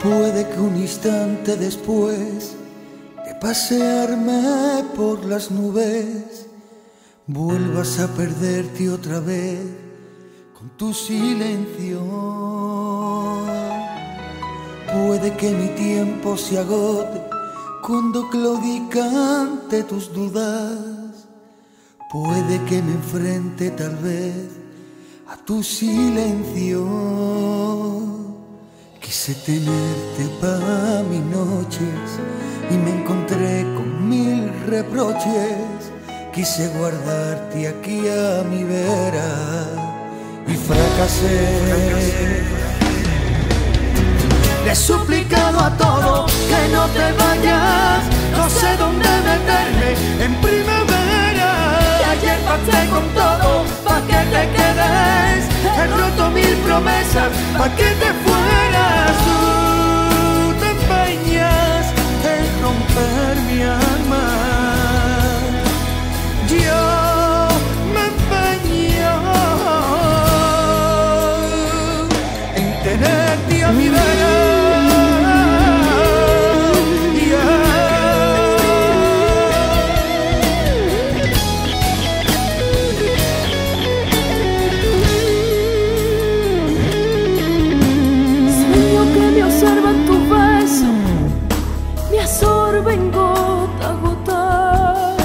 Puede que un instante después de pasearme por las nubes vuelvas a perderte otra vez con tu silencio. Puede que mi tiempo se agote cuando claudicante tus dudas. Puede que me enfrente tal vez a tu silencio. Quise tenerte para mis noches y me encontré con mil reproches. Quise guardarte aquí a mi vera y fracasé. Le he suplicado a todo que no te vayas, no sé dónde meterme en primavera. Y ayer pacté con todo pa' que te quedes, he roto mil promesas pa' que te fueras. Tú te empeñas en romper mi alma, yo me empeño en tenerte a mi vera. Absorben gota a gota,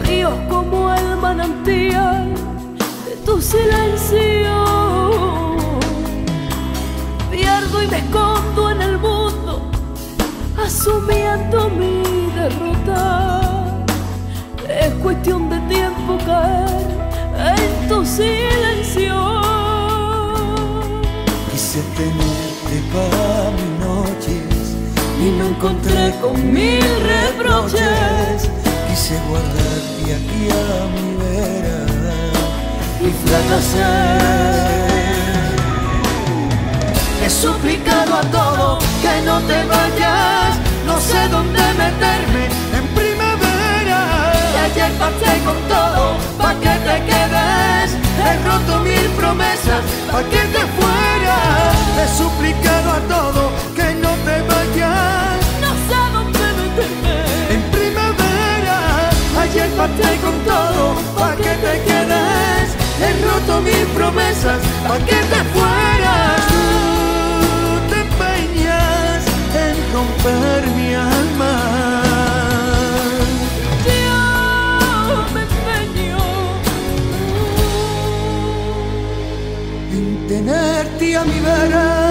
fríos como el manantial de tu silencio. Pierdo y me escondo en el mundo, asumiendo mi derrota. Es cuestión de tiempo caer en tu silencio. Quise tenerte para mis noches y me encontré con mil reproches. Quise guardarte aquí a mi vera y fracasé. He suplicado a todo que no te vayas, no sé dónde meterme en primavera. Y ayer pacté con todo pa' que te quedes, he roto mil promesas pa' que te fueras. He suplicado a todo que no te vayas, no sé dónde meterme en primavera. Ayer pacté con todo pa' que te quedes, he roto mil promesas pa' que te fueras. Tú te empeñas en romper mi alma, yo me empeño en tenerte a mi vera.